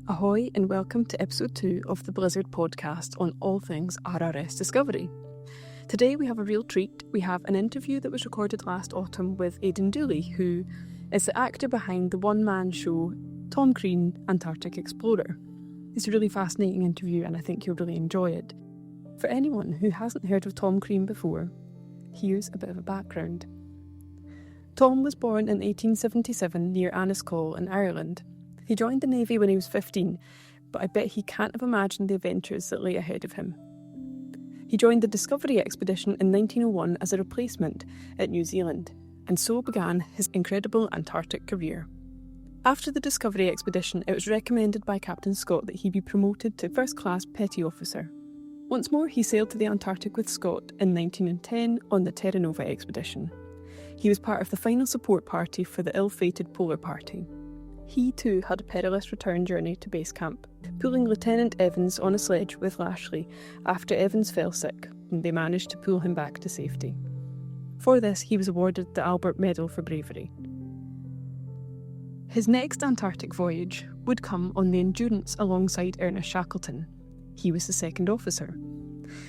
Ahoy and welcome to episode 2 of the Blizzard podcast on all things RRS Discovery. Today we have a real treat. We have an interview that was recorded last autumn with Aidan Dooley, who is the actor behind the one-man show Tom Crean, Antarctic Explorer. It's a really fascinating interview and I think you'll really enjoy it. For anyone who hasn't heard of Tom Crean before, here's a bit of a background. Tom was born in 1877 near Anniscall in Ireland. He joined the Navy when he was 15, but I bet he can't have imagined the adventures that lay ahead of him. He joined the Discovery expedition in 1901 as a replacement at New Zealand, and so began his incredible Antarctic career. After the Discovery expedition, it was recommended by Captain Scott that he be promoted to first-class petty officer. Once more, he sailed to the Antarctic with Scott in 1910 on the Terra Nova expedition. He was part of the final support party for the ill-fated Polar Party. He too had a perilous return journey to base camp, pulling Lieutenant Evans on a sledge with Lashley after Evans fell sick, and they managed to pull him back to safety. For this, he was awarded the Albert Medal for bravery. His next Antarctic voyage would come on the Endurance alongside Ernest Shackleton. He was the second officer.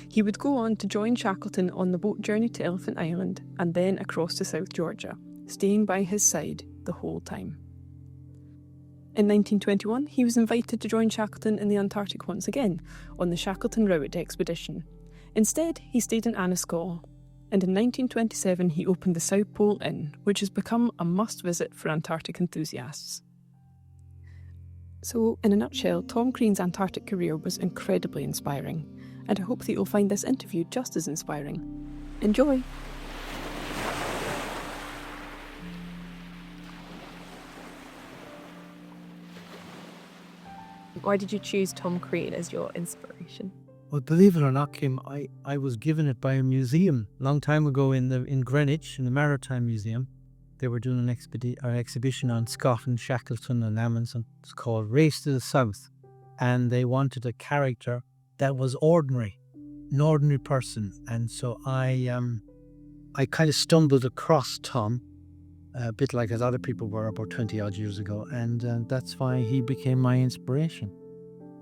He would go on to join Shackleton on the boat journey to Elephant Island and then across to South Georgia, staying by his side the whole time. In 1921, he was invited to join Shackleton in the Antarctic once again, on the Shackleton Route expedition. Instead, he stayed in Anniscall, and in 1927 he opened the South Pole Inn, which has become a must-visit for Antarctic enthusiasts. So, in a nutshell, Tom Crean's Antarctic career was incredibly inspiring, and I hope that you'll find this interview just as inspiring. Enjoy! Why did you choose Tom Crean as your inspiration? Well, believe it or not, Kim, I was given it by a museum a long time ago in Greenwich, in the Maritime Museum. They were doing an exhibition on Scott and Shackleton and Amundsen. It's called Race to the South. And they wanted a character that was ordinary, an ordinary person. And so I kind of stumbled across Tom, a bit like as other people were about 20 odd years ago. And that's why he became my inspiration.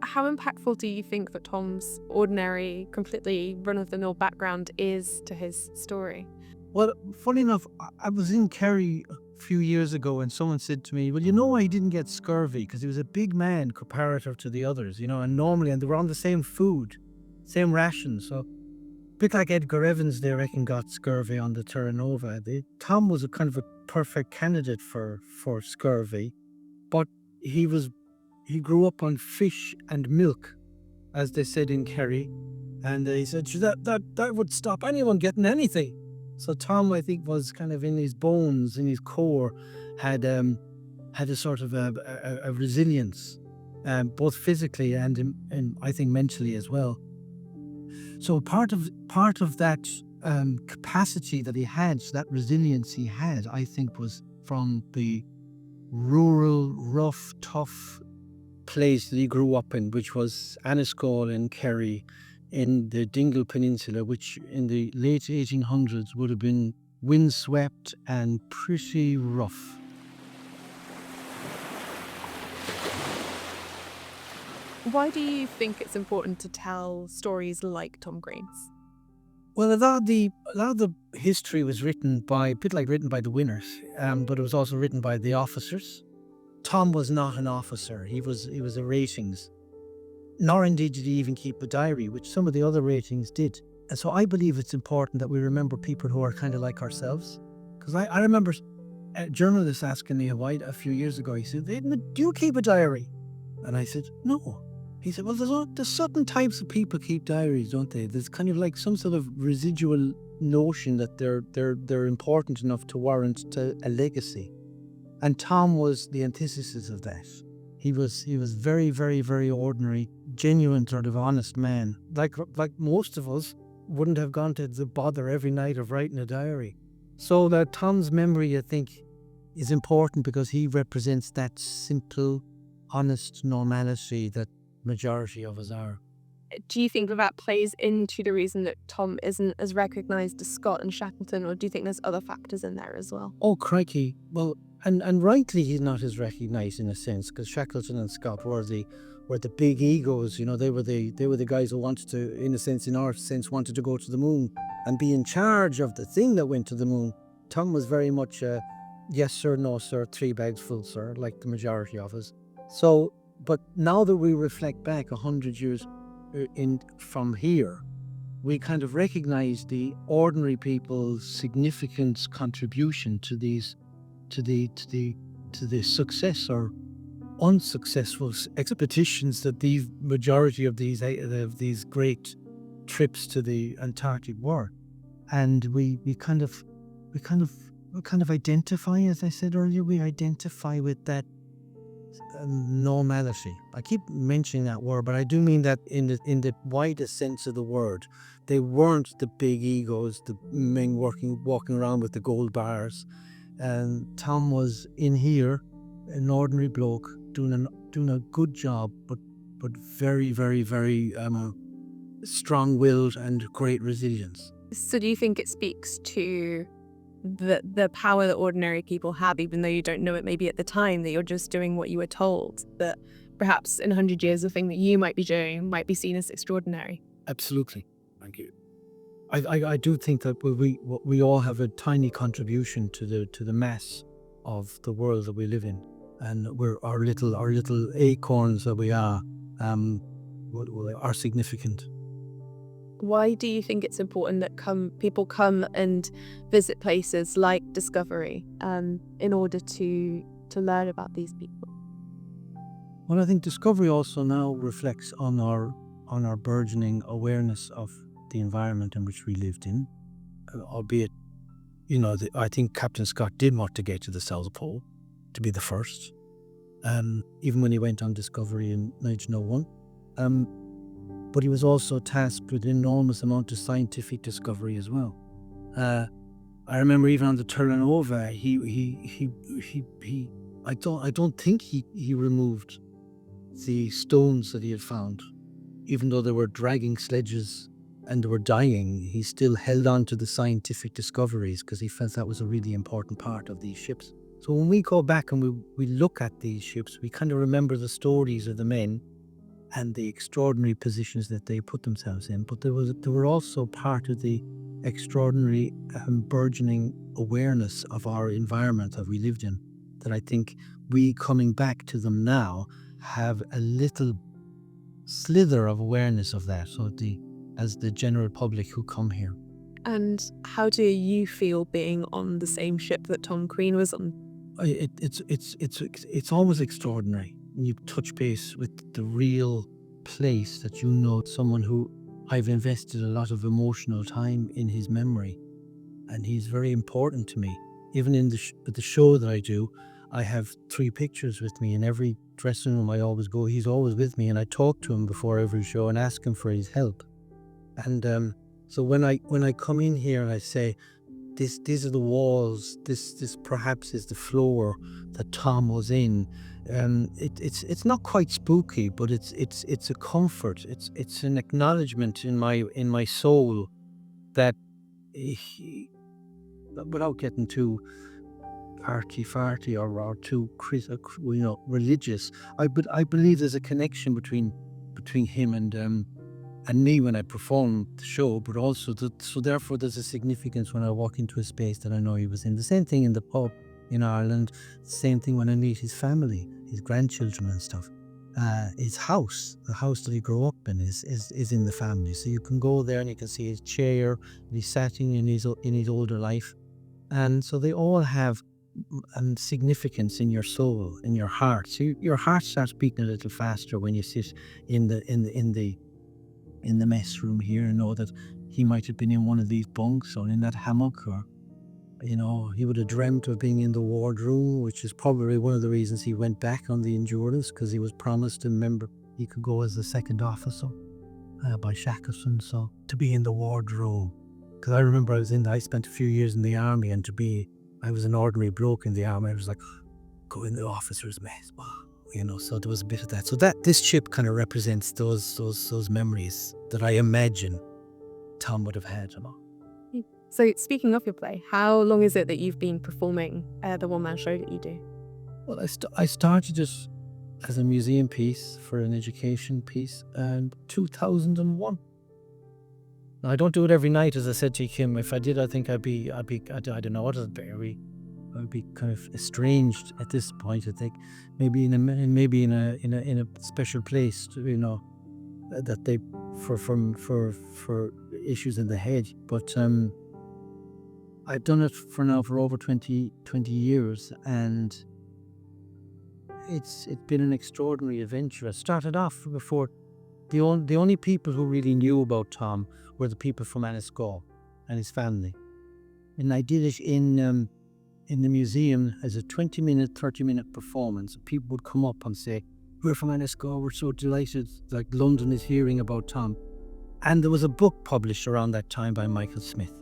How impactful do you think that Tom's ordinary, completely run-of-the-mill background is to his story? Well, funny enough, I was in Kerry a few years ago and someone said to me, well, you know why he didn't get scurvy? Because he was a big man comparative to the others, and they were on the same food, same rations. So a bit like Edgar Evans, they reckon, got scurvy on the Terra Nova. Tom was a kind of a perfect candidate for scurvy, but he grew up on fish and milk, as they said in Kerry, and he said that would stop anyone getting anything. So Tom, I think, was kind of in his bones, in his core, had a sort of a resilience, both physically and I think mentally as well. So part of that capacity that he had, that resilience he had, I think, was from the rural, rough, tough place that he grew up in, which was Anniscall in Kerry, in the Dingle Peninsula, which in the late 1800s would have been windswept and pretty rough. Why do you think it's important to tell stories like Tom Crean's? Well, a lot of the history was written by the winners, but it was also written by the officers. Tom was not an officer; he was a ratings. Nor indeed did he even keep a diary, which some of the other ratings did. And so I believe it's important that we remember people who are kind of like ourselves. Because I remember a journalist asking me a few years ago, he said, do you keep a diary? And I said, no. He said, well, there's certain types of people keep diaries, don't they? There's kind of like some sort of residual notion that they're important enough to warrant a legacy. And Tom was the antithesis of that. He was very, very, very ordinary, genuine, sort of honest man. Like most of us wouldn't have gone to the bother every night of writing a diary. So that Tom's memory, I think, is important because he represents that simple, honest normality that majority of us are. Do you think that plays into the reason that Tom isn't as recognised as Scott and Shackleton, or do you think there's other factors in there as well? Oh, crikey. Well, And rightly he's not as recognised in a sense, because Shackleton and Scott were the big egos. They were the guys who wanted to, in a sense, in our sense, wanted to go to the moon and be in charge of the thing that went to the moon. Tom was very much yes sir, no sir, 3 bags full sir, like the majority of us. So, but now that we reflect back 100 years from here, we kind of recognise the ordinary people's significant contribution to the success or unsuccessful expeditions that the majority of these great trips to the Antarctic were. And we kind of identify, as I said earlier, we identify with that normality. I keep mentioning that word, but I do mean that in the widest sense of the word. They weren't the big egos, the men walking around with the gold bars. And Tom was in here, an ordinary bloke doing a good job, but very, very, very strong-willed and great resilience. So do you think it speaks to the power that ordinary people have, even though you don't know it maybe at the time, that you're just doing what you were told, that perhaps in 100 years the thing that you might be doing might be seen as extraordinary? Absolutely. Thank you. I do think that we all have a tiny contribution to the mass of the world that we live in, and we're our little acorns that we are significant. Why do you think it's important that people come and visit places like Discovery in order to learn about these people? Well, I think Discovery also now reflects on our burgeoning awareness of the environment in which we lived in, albeit, I think Captain Scott did want to get to the South Pole, to be the first, even when he went on Discovery in 1901. But he was also tasked with an enormous amount of scientific discovery as well. I remember even on the Terranova, I don't think he removed the stones that he had found. Even though they were dragging sledges and they were dying, he still held on to the scientific discoveries because he felt that was a really important part of these ships. So when we go back and we look at these ships, we kind of remember the stories of the men and the extraordinary positions that they put themselves in. But they were also part of the extraordinary burgeoning awareness of our environment that we lived in, that I think we, coming back to them now, have a little slither of awareness of that, so as the general public who come here. And how do you feel being on the same ship that Tom Crean was on? It's always extraordinary when you touch base with the real place that someone who I've invested a lot of emotional time in his memory, and he's very important to me. Even in the show that I do, I have 3 pictures with me in every dressing room I always go. He's always with me, and I talk to him before every show and ask him for his help. And so when I come in here and I say, these are the walls, this perhaps is the floor that Tom was in. It's not quite spooky, but it's a comfort. It's an acknowledgement in my soul that without getting too arty-farty or too religious, I believe there's a connection between him and me when I perform the show, but also so therefore there's a significance when I walk into a space that I know he was in. The same thing in the pub in Ireland, the same thing when I meet his family, his grandchildren and stuff. His house, the house that he grew up in, is in the family. So you can go there and you can see his chair, and he's sat in his older life. And so they all have significance in your soul, in your heart. So your heart starts beating a little faster when you sit in the mess room here and know that he might have been in one of these bunks or in that hammock, or he would have dreamt of being in the wardroom, which is probably one of the reasons he went back on the Endurance, because he was promised a member he could go as the second officer by Shackleton, so to be in the wardroom. Because I remember I spent a few years in the army, and I was an ordinary bloke in the army. I was like, go in the officer's mess, so there was a bit of that. So this ship kind of represents those memories that I imagine Tom would have had. So speaking of your play, how long is it that you've been performing the one-man show that you do? Well, I started it as a museum piece for an education piece in 2001. Now, I don't do it every night, as I said to you, Kim. If I did, I think I don't know what I'd be. I'd be kind of estranged at this point. I think maybe in a special place, that they for issues in the head. But I've done it for over 20 years, and it's been an extraordinary adventure. I started off before the only people who really knew about Tom were the people from Anniscaw and his family, and I did it in the museum as a 20-minute, 30-minute performance. People would come up and say, "We're from Anniscaw, we're so delighted, like London is hearing about Tom." And there was a book published around that time by Michael Smith.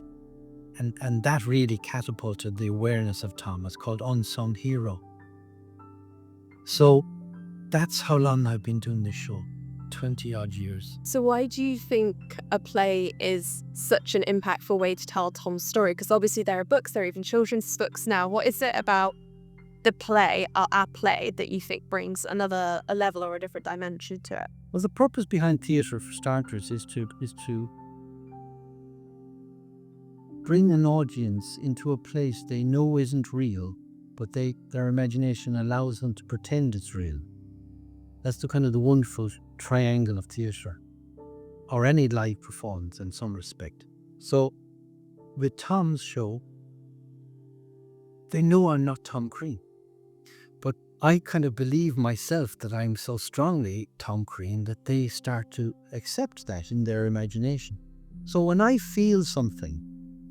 And that really catapulted the awareness of Tom. It's called Unsung Hero. So that's how long I've been doing this show, 20 odd years. So why do you think a play is such an impactful way to tell Tom's story? Because obviously there are books, there are even children's books now. What is it about the play, our play, that you think brings a level or a different dimension to it? Well, the purpose behind theatre, for starters, is to bring an audience into a place they know isn't real, but their imagination allows them to pretend it's real. That's the kind of the wonderful triangle of theatre, or any live performance in some respect. So with Tom's show, they know I'm not Tom Crean, but I kind of believe myself that I'm so strongly Tom Crean that they start to accept that in their imagination. So when I feel something,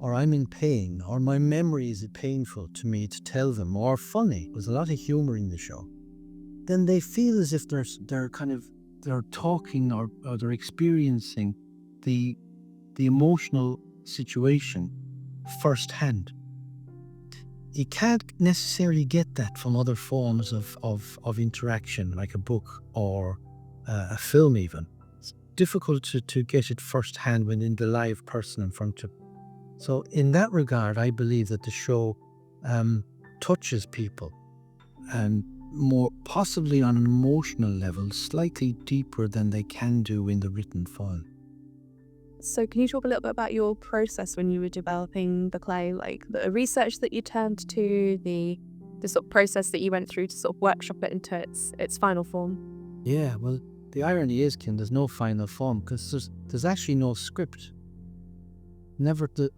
or I'm in pain, or my memory is painful to me to tell them, or funny, there's a lot of humour in the show, then they feel as if they're talking or they're experiencing the emotional situation firsthand. You can't necessarily get that from other forms of interaction, like a book or a film even. It's difficult to get it firsthand when in the live person in front of you. So in that regard, I believe that the show touches people, and more possibly on an emotional level, slightly deeper than they can do in the written form. So can you talk a little bit about your process when you were developing the play, like the research that you turned to, the sort of process that you went through to sort of workshop it into its final form? Yeah, well, the irony is, Kim, there's no final form because there's actually no script.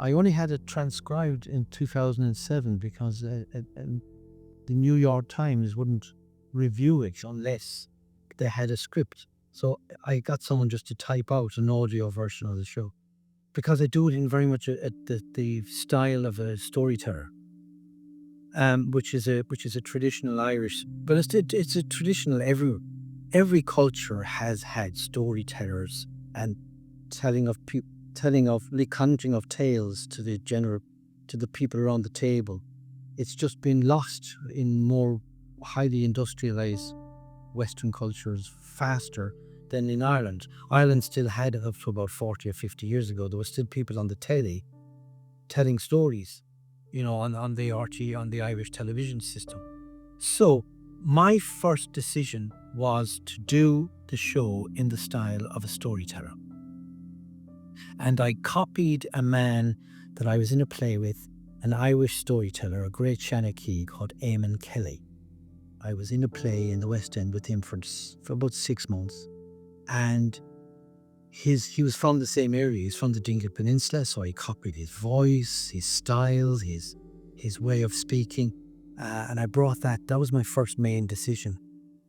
I only had it transcribed in 2007 because the New York Times wouldn't review it unless they had a script. So I got someone just to type out an audio version of the show, because I do it in very much the style of a storyteller, which is a traditional Irish, but it's a traditional every culture has had storytellers and conjuring of tales to the people around the table. It's just been lost in more highly industrialized Western cultures faster than in Ireland. Ireland still had it up to about 40 or 50 years ago. There were still people on the telly telling stories, on the RT, on the Irish television system. So my first decision was to do the show in the style of a storyteller. And I copied a man that I was in a play with, an Irish storyteller, a great Shanachie called Eamon Kelly. I was in a play in the West End with him for about 6 months. And he was from the same area. He's from the Dingle Peninsula, so I copied his voice, his style, his way of speaking. And I brought that. That was my first main decision.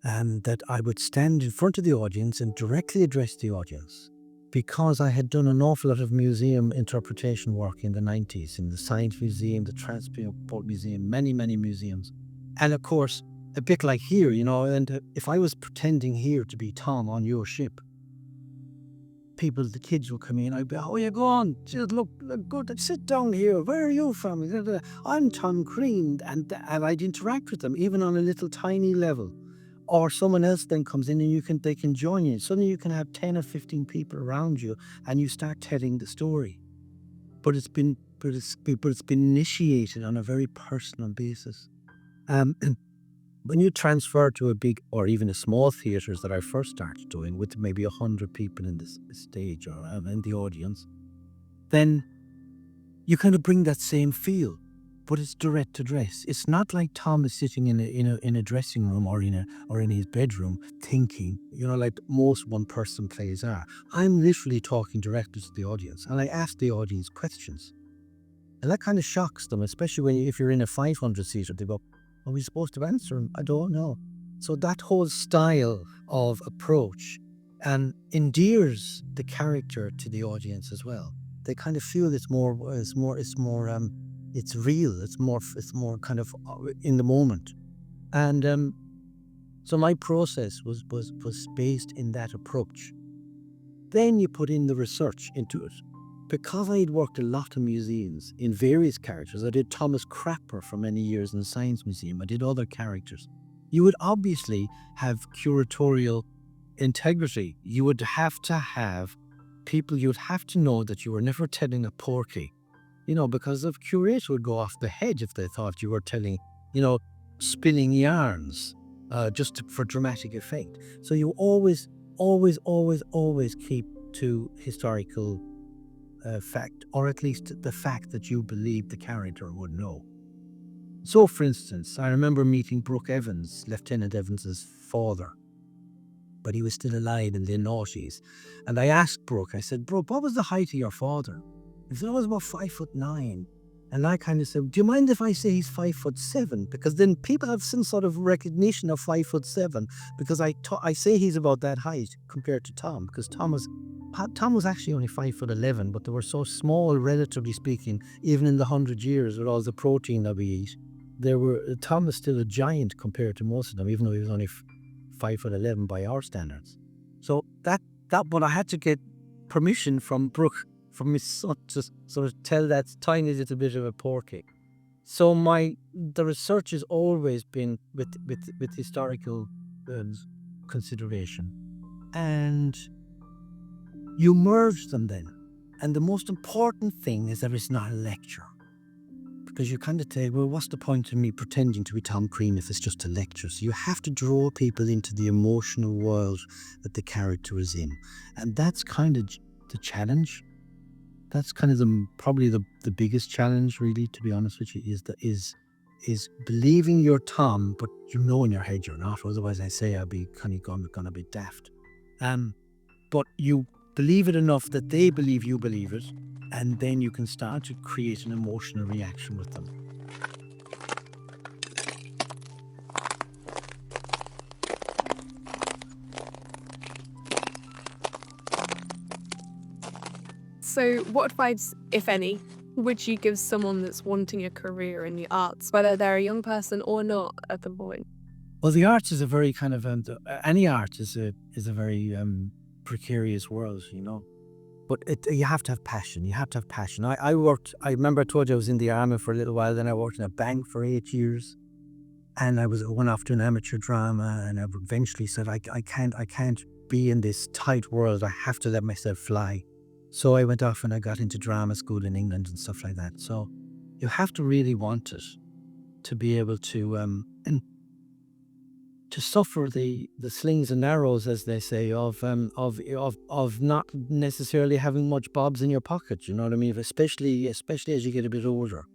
And that I would stand in front of the audience and directly address the audience. Because I had done an awful lot of museum interpretation work in the 90s, in the Science Museum, the Transport Museum, many, many museums. And of course, a bit like here, and if I was pretending here to be Tom on your ship, the kids would come in, I'd be, "Oh, yeah, go on, just look good, sit down here, where are you from? I'm Tom Crean," and I'd interact with them, even on a little tiny level. Or someone else then comes in and they can join you. Suddenly you can have 10 or 15 people around you and you start telling the story. But it's been it's been initiated on a very personal basis. When you transfer to a big or even a small theatres that I first started doing with maybe 100 people in this stage or in the audience, then you kind of bring that same feel, but it's direct address. It's not like Tom is sitting in a dressing room or in his bedroom thinking, like most one-person plays are. I'm literally talking directly to the audience, and I ask the audience questions, and that kind of shocks them, especially if you're in a 500-seater. They go, "Are we supposed to answer them? I don't know." So that whole style of approach endears the character to the audience as well. They kind of feel it's real. It's more kind of in the moment. And so my process was based in that approach. Then you put in the research into it. Because I had worked a lot in museums in various characters, I did Thomas Crapper for many years in the Science Museum, I did other characters. You would obviously have curatorial integrity. You would have to have people, you'd have to know that you were never telling a porky, because the curator would go off the head if they thought you were telling, spinning yarns for dramatic effect. So you always keep to historical fact, or at least the fact that you believe the character would know. So, for instance, I remember meeting Brooke Evans, Lieutenant Evans's father, but he was still alive in the noughties. And I asked Brooke, I said, "Brooke, what was the height of your father?" He said, "I was about 5'9". And I kind of said, "Do you mind if I say he's 5'7"? Because then people have some sort of recognition of 5'7", because I say he's about that height compared to Tom, because Tom was actually only 5'11", but they were so small, relatively speaking, even in the 100 years with all the protein that we eat. Tom is still a giant compared to most of them, even though he was only 5'11" by our standards. So but I had to get permission from Brooke, from his son, to sort of tell that tiny little bit of a porky. So the research has always been with historical consideration, and you merge them then. And the most important thing is that it's not a lecture. Because you kind of say, well, what's the point of me pretending to be Tom Crean if it's just a lecture? So you have to draw people into the emotional world that the character is in. And that's kind of the challenge. That's kind of probably the biggest challenge, really, to be honest with you, is believing you're Tom, but you know in your head you're not. Otherwise, I say I'd be kind of gonna be daft. But you believe it enough that they believe you believe it, and then you can start to create an emotional reaction with them. So what advice, if any, would you give someone that's wanting a career in the arts, whether they're a young person or not at the point? Well, the arts is a very kind of any art is a very precarious world, But you have to have passion. You have to have passion. I remember I told you I was in the army for a little while. Then I worked in a bank for 8 years, and I went off to an amateur drama. And I eventually said, I can't be in this tight world. I have to let myself fly. So I went off and I got into drama school in England and stuff like that. So you have to really want it to be able to to suffer the slings and arrows, as they say, of not necessarily having much bobs in your pocket. You know what I mean? Especially as you get a bit older.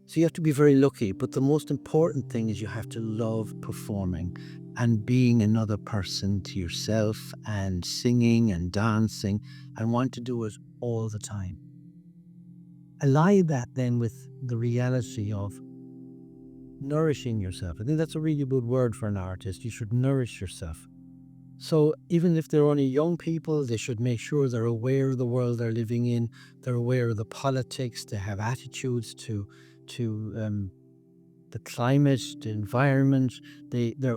So you have to be very lucky. But the most important thing is you have to love performing and being another person to yourself, and singing and dancing, and want to do it all the time. Ally that then with the reality of nourishing yourself. I think that's a really good word for an artist. You should nourish yourself. So even if they're only young people, they should make sure they're aware of the world they're living in. They're aware of the politics. They have attitudes to the climate, the environment. They're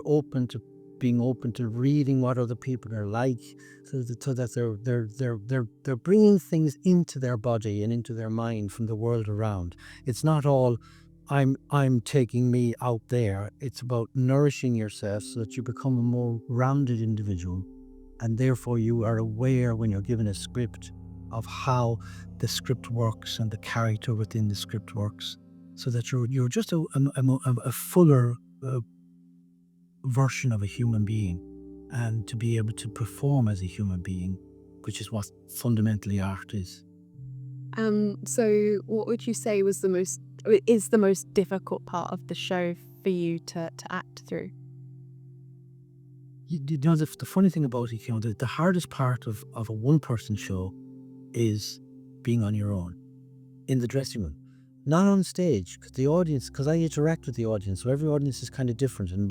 being open to reading what other people are like, so that they're bringing things into their body and into their mind from the world around. It's not all I'm taking me out there. It's about nourishing yourself so that you become a more rounded individual, and therefore you are aware when you're given a script of how the script works and the character within the script works, so that you're just a fuller version of a human being, and to be able to perform as a human being, which is what fundamentally art is. So what would you say is the most difficult part of the show for you to act through? You know, the funny thing about it, the hardest part of a one-person show is being on your own in the dressing room, not on stage, because I interact with the audience, so every audience is kind of different, and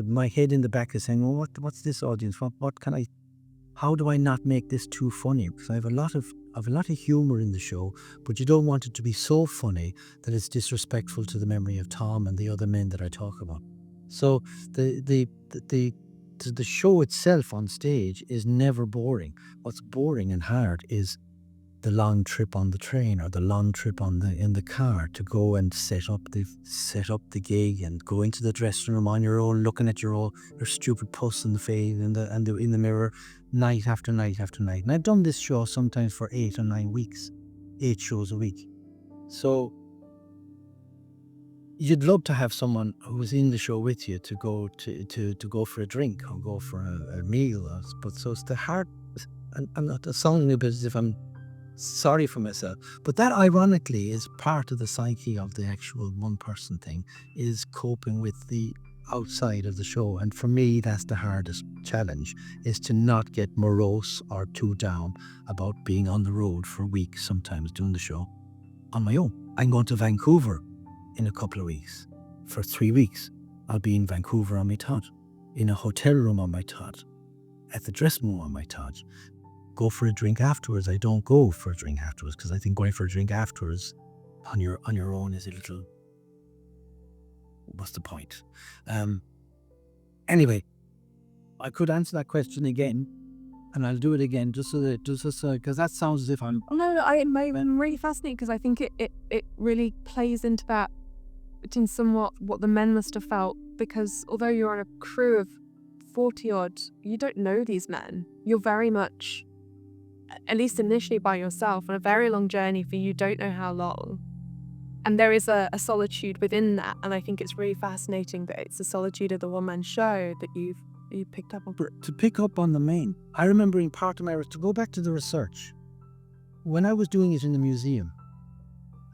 my head in the back is saying, well, what's this audience? How do I not make this too funny? Because I have a lot of humor in the show, but you don't want it to be so funny that it's disrespectful to the memory of Tom and the other men that I talk about. So the show itself on stage is never boring. What's boring and hard is the long trip on the train, or the long trip in the car to go and set up the gig and go into the dressing room on your own, looking at your stupid puss in the face in the mirror, night after night after night. And I've done this show sometimes for 8 or 9 weeks, 8 shows a week. So you'd love to have someone who was in the show with you to go for a drink or go for a meal. But so it's the hard. And I'm not sounding a bit as if I'm sorry for myself, but that ironically is part of the psyche of the actual one-person thing, is coping with the outside of the show. And for me, that's the hardest challenge, is to not get morose or too down about being on the road for weeks, sometimes doing the show on my own. I'm going to Vancouver in a couple of weeks. For 3 weeks, I'll be in Vancouver on my tot, in a hotel room on my tot, at the dressing room on my tot. Go for a drink afterwards. I don't go for a drink afterwards, because I think going for a drink afterwards on your own is a little, what's the point? Anyway, I could answer that question again, and I'll do it again just because that sounds as if I'm. Oh, no, I'm really fascinated, because I think it really plays into that, in somewhat what the men must have felt, because although you're on a crew of 40 odd, you don't know these men. You're very much, at least initially, by yourself on a very long journey for you don't know how long. And there is a solitude within that, and I think it's really fascinating that it's the solitude of the one-man show that you picked up on. To pick up on the main, I remember in part of my, to go back to the research, when I was doing it in the museum,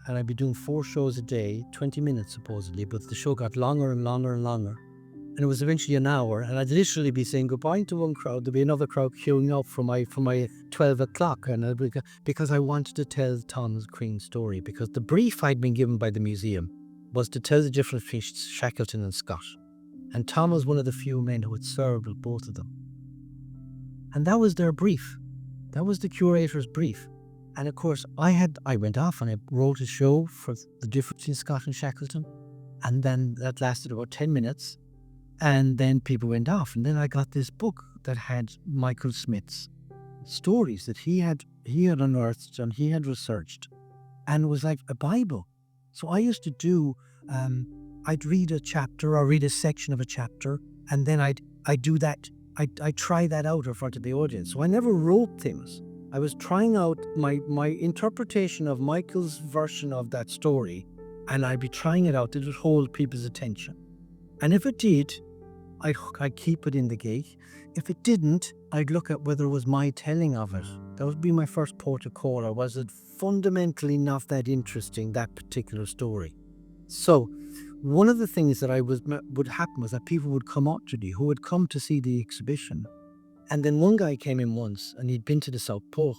and I'd be doing 4 shows a day, 20 minutes supposedly, but the show got longer and longer and longer. And it was eventually an hour, and I'd literally be saying goodbye to one crowd. There'd be another crowd queuing up for my 12 o'clock, and because I wanted to tell Tom Crean's story, because the brief I'd been given by the museum was to tell the difference between Shackleton and Scott. And Tom was one of the few men who had served with both of them. And that was their brief. That was the curator's brief. And of course, I went off and I wrote a show for the difference in Scott and Shackleton. And then that lasted about 10 minutes. And then people went off. And then I got this book that had Michael Smith's stories that he had unearthed and he had researched. And it was like a Bible. So I used to do, I'd read a chapter or read a section of a chapter. And then I'd do that. I'd try that out in front of the audience. So I never wrote things. I was trying out my interpretation of Michael's version of that story, and I'd be trying it out. Did it hold people's attention? And if it did, I'd keep it in the gig. If it didn't, I'd look at whether it was my telling of it. That would be my first port of call, or was it fundamentally not that interesting, that particular story? So one of the things that would happen was that people would come up to me who would come to see the exhibition. And then one guy came in once, and he'd been to the South Pole.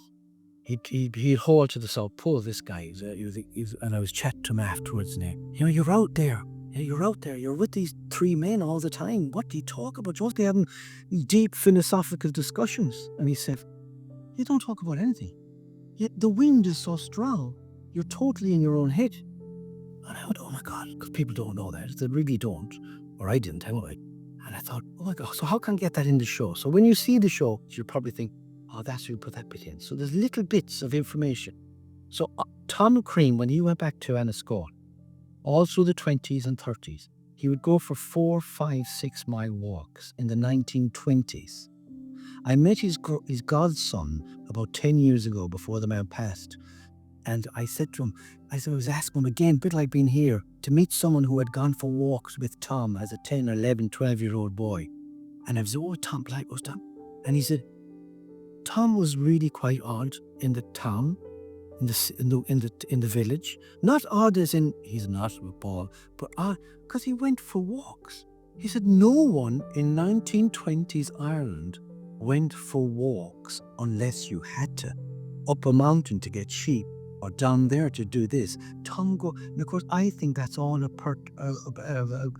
He'd hauled to the South Pole, this guy. And I was chatting to him afterwards, and you're out there. Yeah, you're out there. You're with these 3 men all the time. What do you talk about? You're having deep philosophical discussions. And he said, you don't talk about anything. The wind is so strong. You're totally in your own head. And I went, oh my God, because people don't know that. They really don't. Or I didn't anyway. And I thought, oh my God, so how can I get that in the show? So when you see the show, you'll probably think, oh, that's where you put that bit in. So there's little bits of information. So Tom Crean, when he went back to Anascone, all through the 20s and 30s, he would go for 4, 5, 6 mile walks in the 1920s. I met his godson about 10 years ago before the man passed. And I said to him, I was asking him again, a bit like being here, to meet someone who had gone for walks with Tom as a 10 or 11, 12-year-old boy. And I was, oh, Tom, like, what's Tom? And he said, Tom was really quite odd in the town, in the village. Not odd as in he's not with Paul, but odd because he went for walks. He said no one in 1920s Ireland went for walks unless you had to. Up a mountain to get sheep or down there to do this. Tongo, and of course I think that's all a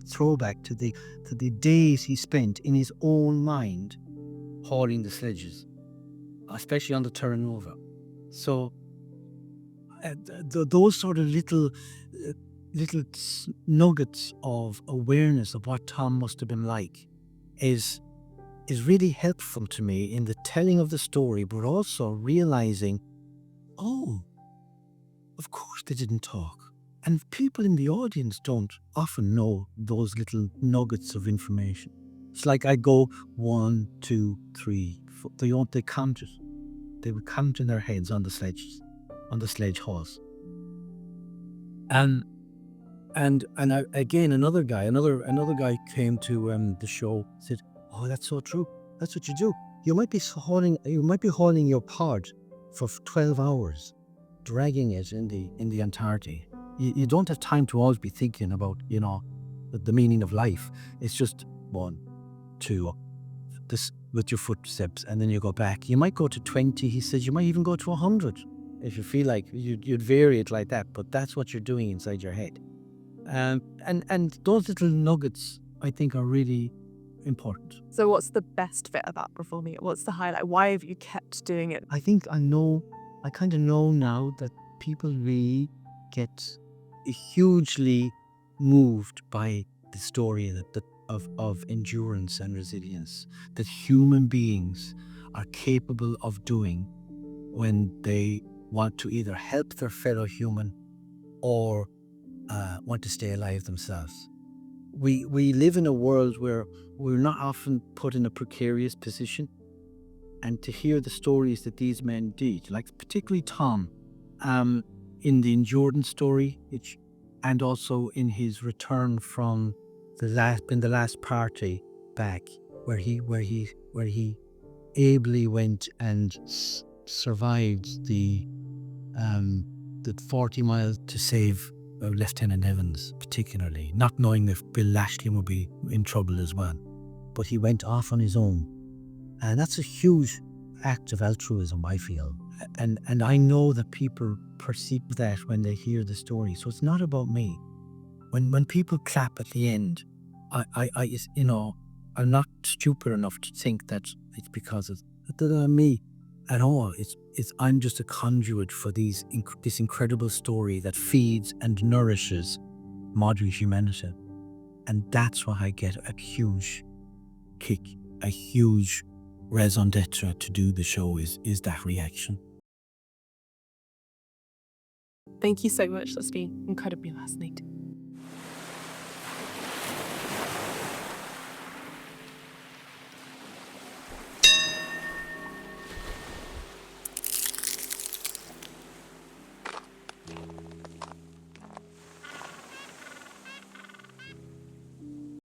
throwback to the days he spent in his own mind hauling the sledges, especially on the Terranova. So those sort of little nuggets of awareness of what Tom must have been like is really helpful to me in the telling of the story, but also realizing, oh, of course they didn't talk. And people in the audience don't often know those little nuggets of information. It's like I go 1, 2, 3, 4. They count it. They would count in their heads on the sledges, on the sledge horse. And again, another guy came to the show, said, "Oh, that's so true. That's what you do. You might be hauling your pod for 12 hours, dragging it in the Antarctic. You don't have time to always be thinking about, the meaning of life. It's just 1, 2, this with your footsteps, and then you go back. You might go to 20. He says you might even go to 100 if you feel like you'd vary it like that. But that's what you're doing inside your head. And those little nuggets, I think, are really important. So what's the best bit about performing it? What's the highlight? Why have you kept doing it? I think I kind of know now that people really get hugely moved by the story of endurance and resilience that human beings are capable of doing when they want to either help their fellow human or want to stay alive themselves. We live in a world where we're not often put in a precarious position, and to hear the stories that these men did, like particularly Tom, in the endurance story, and also in his return from the last party back, where he ably went and survived the 40 miles to save Lieutenant Evans, particularly, not knowing if Bill Lashley would be in trouble as well. But he went off on his own. And that's a huge act of altruism, I feel. And I know that people perceive that when they hear the story. So it's not about me. When people clap at the end, I'm not stupid enough to think that it's because of me at all. I'm just a conduit for this incredible story that feeds and nourishes modern humanity. And that's why I get a huge kick, a huge raison d'etre to do the show is that reaction. Thank you so much. That's been incredibly fascinating.